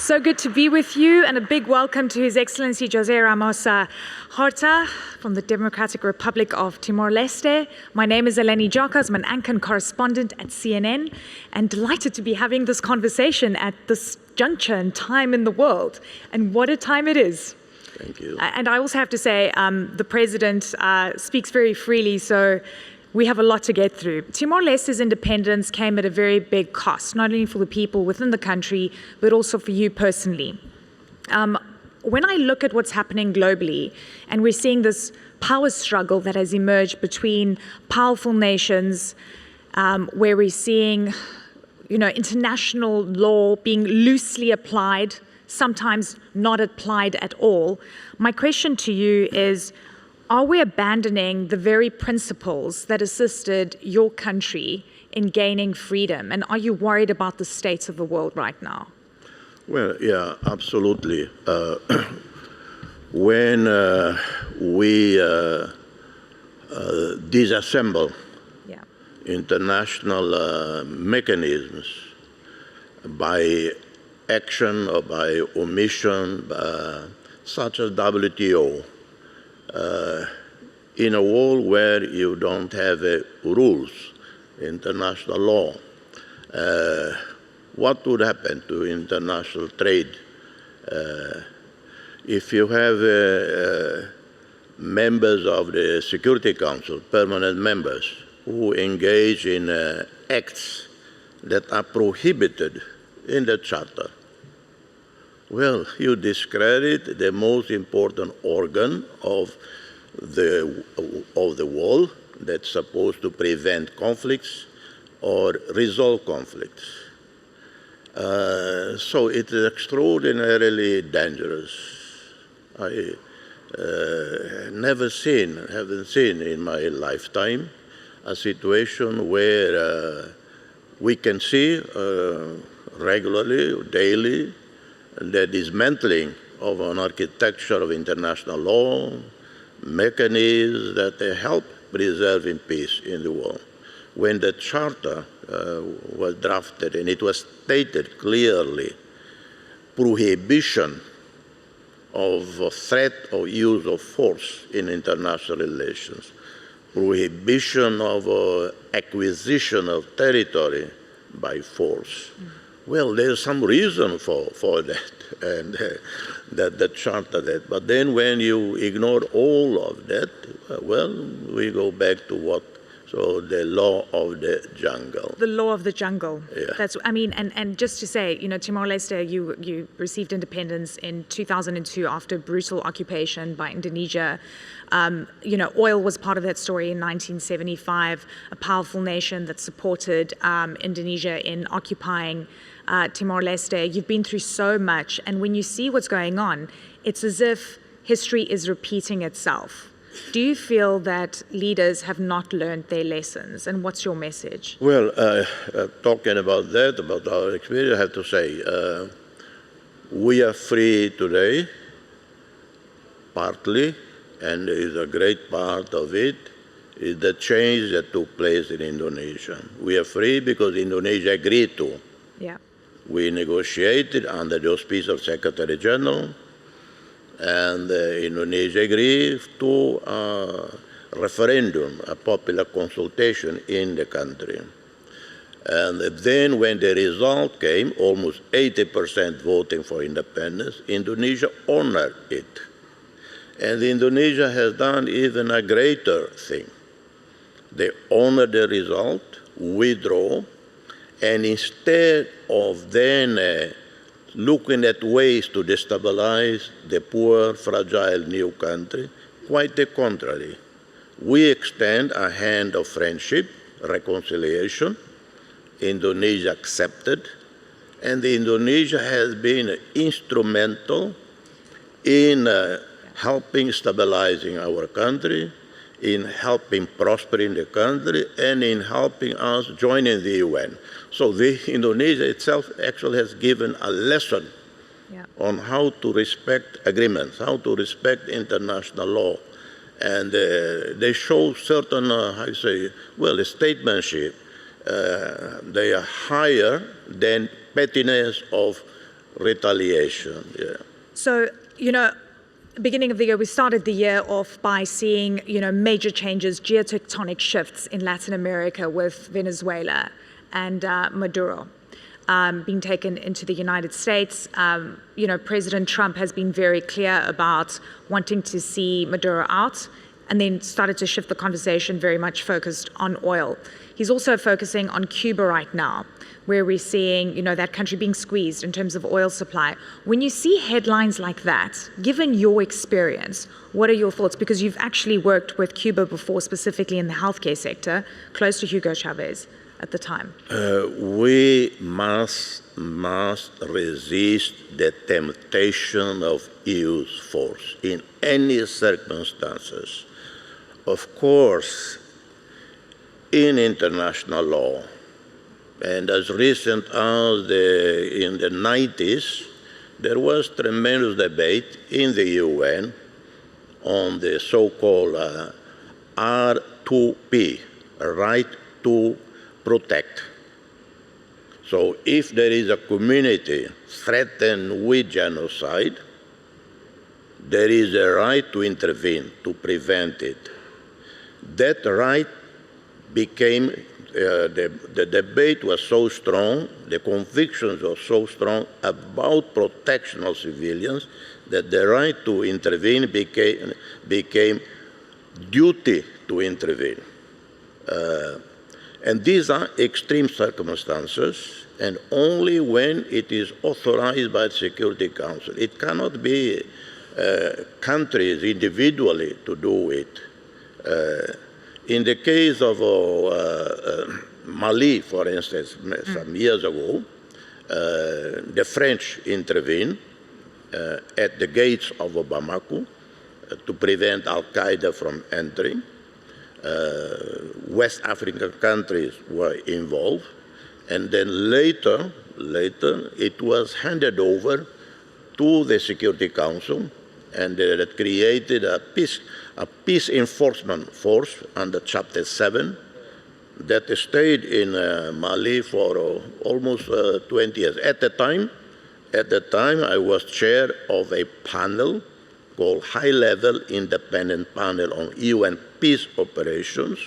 So good to be with you, and a big welcome to His Excellency José Ramos-Horta from the Democratic Republic of Timor-Leste. My name is Eleni Jocas. I'm an anchor and correspondent at CNN, and delighted to be having this conversation at this juncture and time in the world. And what a time it is. Thank you. And I also have to say, the President speaks very freely, so we have a lot to get through. Timor-Leste's independence came at a very big cost, not only for the people within the country, but also for you personally. When I look at what's happening globally, and we're seeing this power struggle that has emerged between powerful nations, where we're seeing, international law being loosely applied, sometimes not applied at all. My question to you is, are we abandoning the very principles that assisted your country in gaining freedom? And are you worried about the states of the world right now? Well, yeah, absolutely. When we disassemble international mechanisms by action or by omission, such as WTO, in a world where you don't have rules, international law, what would happen to international trade if you have members of the Security Council, permanent members, who engage in acts that are prohibited in the Charter? Well, you discredit the most important organ of the world that's supposed to prevent conflicts or resolve conflicts. So it is extraordinarily dangerous. I haven't seen in my lifetime a situation where we can see regularly, daily, the dismantling of an architecture of international law, mechanisms that help preserving peace in the world. When the Charter was drafted and it was stated clearly, prohibition of threat or use of force in international relations, prohibition of acquisition of territory by force. Well, there's some reason for that, and that the Charter that. But then when you ignore all of that, well, we go back to what? So the law of the jungle. The law of the jungle. Yeah. That's, and just to say, Timor-Leste, you received independence in 2002 after brutal occupation by Indonesia. Oil was part of that story in 1975, a powerful nation that supported Indonesia in occupying Timor-Leste. You've been through so much, and when you see what's going on, it's as if history is repeating itself. Do you feel that leaders have not learned their lessons, and what's your message? Well, talking about that, about our experience, I have to say, we are free today, partly, and is a great part of it is the change that took place in Indonesia. We are free because Indonesia agreed to. Yeah. We negotiated under the auspice of Secretary General, and Indonesia agreed to a referendum, a popular consultation in the country. And then when the result came, almost 80% voting for independence, Indonesia honored it. And Indonesia has done even a greater thing. They honored the result, withdraw, and instead of then looking at ways to destabilize the poor, fragile new country, quite the contrary. We extend a hand of friendship, reconciliation. Indonesia accepted, and Indonesia has been instrumental in helping stabilizing our country, in helping prospering the country, and in helping us joining the UN. So Indonesia itself actually has given a lesson on how to respect agreements, how to respect international law. And they show certain, statesmanship. They are higher than pettiness of retaliation. Yeah. So, beginning of the year, we started the year off by seeing, major changes, geotectonic shifts in Latin America with Venezuela and Maduro being taken into the United States. President Trump has been very clear about wanting to see Maduro out, and then started to shift the conversation very much focused on oil. He's also focusing on Cuba right now, where we're seeing, that country being squeezed in terms of oil supply. When you see headlines like that, given your experience, what are your thoughts? Because you've actually worked with Cuba before, specifically in the healthcare sector, close to Hugo Chavez at the time. We must resist the temptation of use force in any circumstances. Of course, in international law, and as recent as in the 90s, there was tremendous debate in the UN on the so-called R2P, right to protect. So if there is a community threatened with genocide, there is a right to intervene, to prevent it. That right became, the debate was so strong, the convictions were so strong about protection of civilians, that the right to intervene became duty to intervene. And these are extreme circumstances, and only when it is authorized by the Security Council. It cannot be countries individually to do it. In the case of Mali, for instance, some years ago, the French intervened at the gates of Bamako to prevent Al-Qaeda from entering. West African countries were involved, and then later it was handed over to the Security Council, and that created a peace enforcement force under Chapter 7 that stayed in Mali for almost 20 years. At the time, I was chair of a panel called High-Level Independent Panel on UN Peace Operations.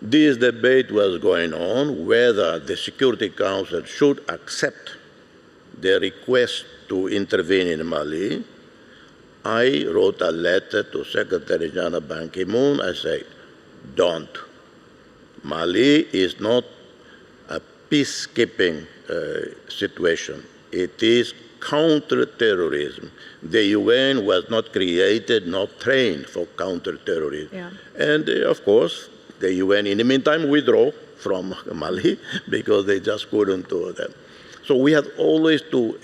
This debate was going on whether the Security Council should accept the request to intervene in Mali. I wrote a letter to Secretary General Ban Ki-moon. I said, don't. Mali is not a peacekeeping situation. It is counterterrorism. The UN was not created, not trained for counterterrorism. Yeah. And of course, the UN in the meantime withdrew from Mali because they just couldn't do that. So we have always to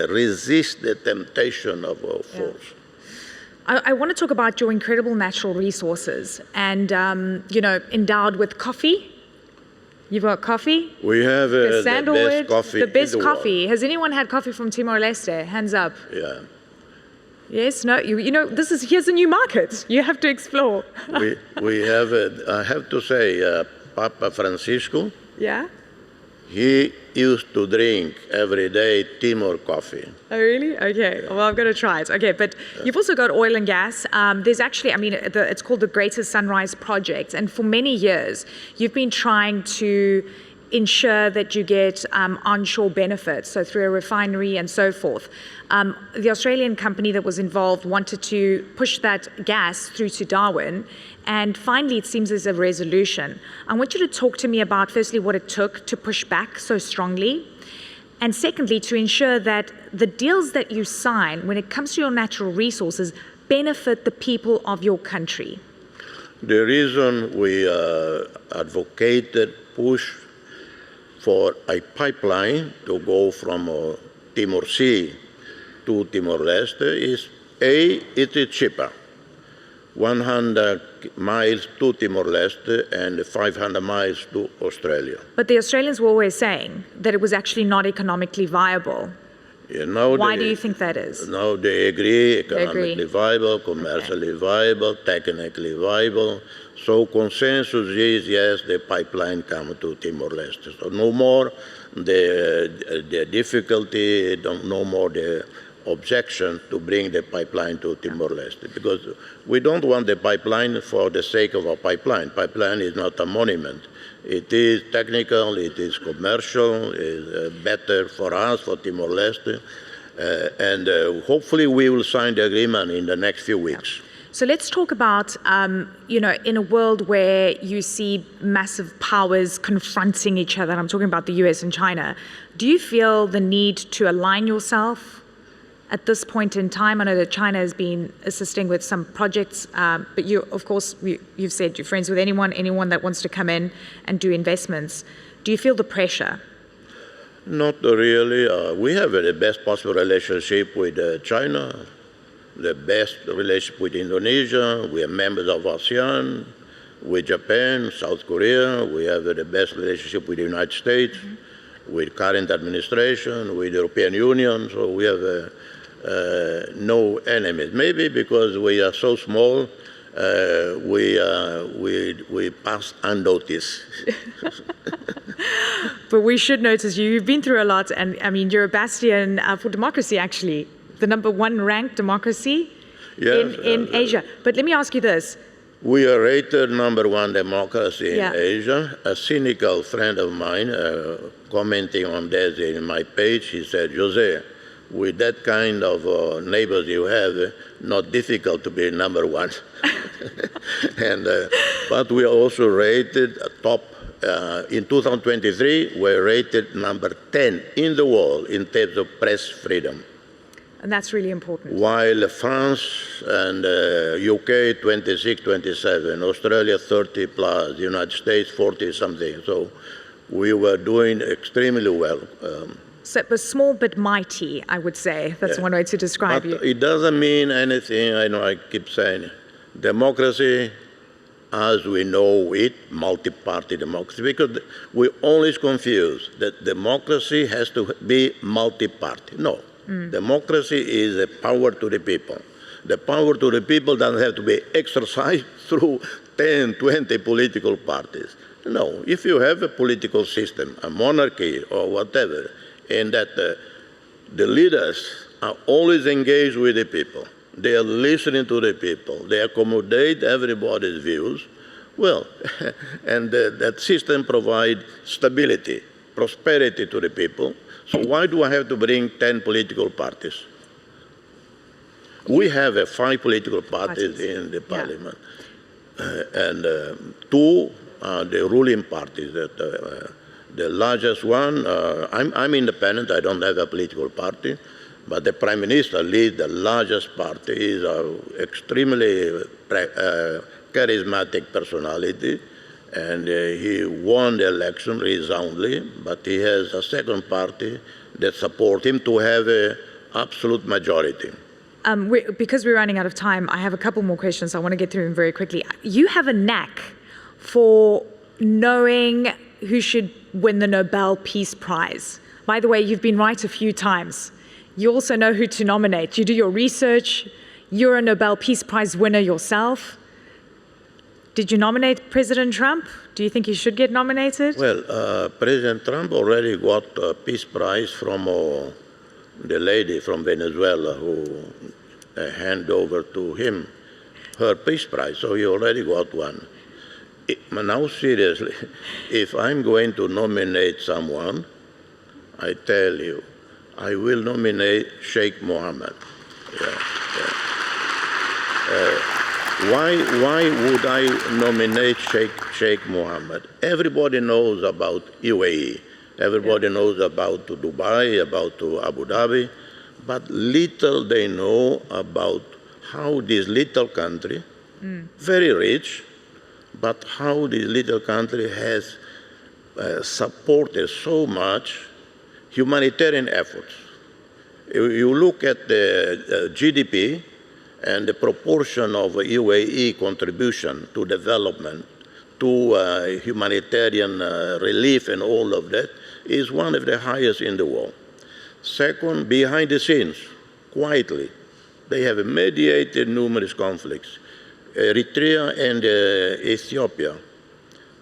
resist the temptation of force. Yeah. I want to talk about your incredible natural resources and, endowed with coffee. You've got coffee? We have the best coffee. The best coffee. Has anyone had coffee from Timor-Leste? Hands up. Yeah. Yes, no, here's a new market. You have to explore. we have, I have to say, Papa Francisco. Yeah? He used to drink every day Timor coffee. Oh, really? Okay. Well, I'm going to try it. Okay, but you've also got oil and gas. There's actually, it's called the Greater Sunrise Project. And for many years, you've been trying to ensure that you get onshore benefits, so through a refinery and so forth. The Australian company that was involved wanted to push that gas through to Darwin, and finally it seems there's a resolution. I want you to talk to me about, firstly, what it took to push back so strongly, and secondly, to ensure that the deals that you sign when it comes to your natural resources benefit the people of your country. The reason we advocated, push for a pipeline to go from Timor Sea to Timor-Leste is, A, it is cheaper. 100 miles to Timor-Leste and 500 miles to Australia. But the Australians were always saying that it was actually not economically viable. Why do you think that is? Now they agree, economically agree. viable, commercially viable, technically viable. So consensus is, yes, the pipeline come to Timor-Leste. So no more the difficulty, no more the objection to bring the pipeline to Timor-Leste, because we don't want the pipeline for the sake of a pipeline. Pipeline is not a monument. It is technical, it is commercial, it is better for us, for Timor-Leste, and hopefully we will sign the agreement in the next few weeks. So let's talk about, in a world where you see massive powers confronting each other, and I'm talking about the US and China, do you feel the need to align yourself at this point in time? I know that China has been assisting with some projects, but you, of course, you've said you're friends with anyone that wants to come in and do investments. Do you feel the pressure? Not really. We have the best possible relationship with China, the best relationship with Indonesia. We are members of ASEAN, with Japan, South Korea. We have the best relationship with the United States, with current administration, with the European Union. So we have no enemies. Maybe because we are so small, we pass unnoticed. But we should notice you've been through a lot, and I mean, you're a bastion for democracy, actually. The #1 ranked democracy in Asia. But let me ask you this. We are rated #1 democracy in Asia. A cynical friend of mine, commenting on this in my page, he said, José, with that kind of neighbors you have, not difficult to be #1. But we are also rated top. In 2023, we're rated #10 in the world in terms of press freedom. And that's really important. While France and UK 26, 27, Australia 30 plus, United States 40 something. So we were doing extremely well. So it was small but mighty, I would say. That's one way to describe you. It doesn't mean anything. I know I keep saying democracy as we know it, multi-party democracy, because we always confuse that democracy has to be multi-party. No. Democracy is a power to the people. The power to the people doesn't have to be exercised through 10, 20 political parties. No, if you have a political system, a monarchy or whatever, and that the leaders are always engaged with the people, they are listening to the people, they accommodate everybody's views, well, and that system provides stability, prosperity to the people. So why do I have to bring 10 political parties? We have 5 political parties in the parliament, and 2 are the ruling parties. The largest one, I'm independent, I don't have a political party, but the Prime Minister leads the largest party. He's an extremely charismatic personality, and he won the election resoundingly, but he has a second party that supports him to have an absolute majority. Because we're running out of time, I have a couple more questions. I want to get through them very quickly. You have a knack for knowing who should win the Nobel Peace Prize. By the way, you've been right a few times. You also know who to nominate. You do your research. You're a Nobel Peace Prize winner yourself. Did you nominate President Trump? Do you think he should get nominated? Well, President Trump already got a Peace Prize from the lady from Venezuela who handed over to him her Peace Prize, so he already got one. Now, seriously, if I'm going to nominate someone, I tell you, I will nominate Sheikh Mohammed. Why would I nominate Sheikh Mohammed? Everybody knows about UAE. Everybody knows about Dubai, about Abu Dhabi. But little they know about how this little country, very rich, but how this little country has supported so much humanitarian efforts. You look at the GDP, and the proportion of UAE contribution to development, to humanitarian relief and all of that is one of the highest in the world. Second, behind the scenes, quietly, they have mediated numerous conflicts. Eritrea and Ethiopia.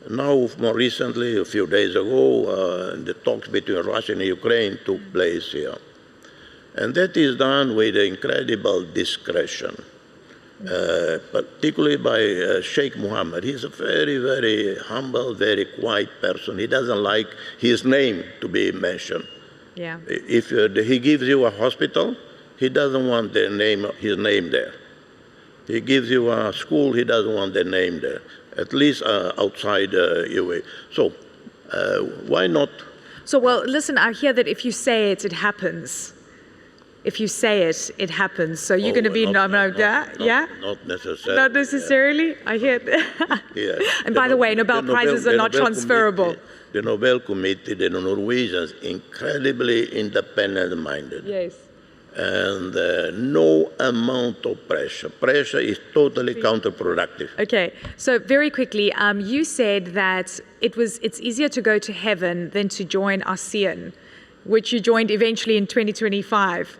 Now, more recently, a few days ago, the talks between Russia and Ukraine took place here. And that is done with incredible discretion, particularly by Sheikh Mohammed. He's a very, very humble, very quiet person. He doesn't like his name to be mentioned. Yeah. If he gives you a hospital, he doesn't want his name there. He gives you a school, he doesn't want the name there, at least outside UAE. So why not? So, well, listen, I hear that if you say it, it happens. If you say it, it happens. So you're going to be Not necessarily. Not necessarily? I hear that. Yeah. And by the way, Nobel Prizes are not transferable. The Nobel Committee, the Norwegians, incredibly independent-minded. Yes. And no amount of pressure. Pressure is totally counterproductive. Okay, so very quickly, you said that it's easier to go to heaven than to join ASEAN, which you joined eventually in 2025.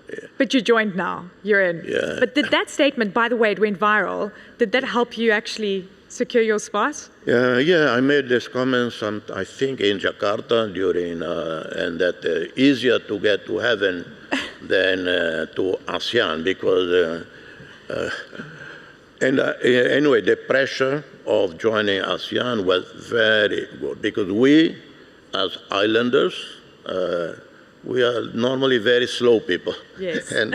Yeah. But you joined now, you're in. Yeah. But did that statement, by the way, it went viral, did that help you actually secure your spot? Yeah, I made this comment, I think, in Jakarta during, and that easier to get to heaven than to ASEAN because, anyway, the pressure of joining ASEAN was very good because we, as islanders, we are normally very slow people. Yes. And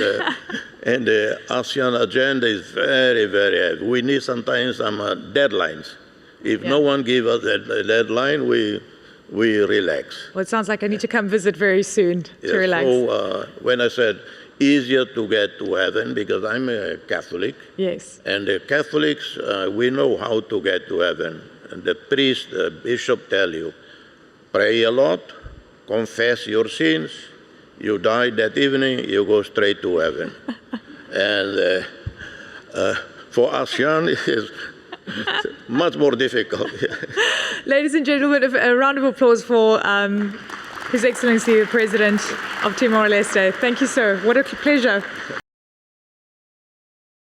the ASEAN agenda is very, very heavy. We need sometimes some deadlines. If no one gives us a deadline, we relax. Well, it sounds like I need to come visit very soon to relax. So when I said easier to get to heaven, because I'm a Catholic. Yes. And the Catholics, we know how to get to heaven. And the priest, the bishop tell you, pray a lot, confess your sins, you die that evening, you go straight to heaven. And for ASEAN, it is much more difficult. Ladies and gentlemen, a round of applause for His Excellency, the President of Timor-Leste. Thank you, sir. What a pleasure.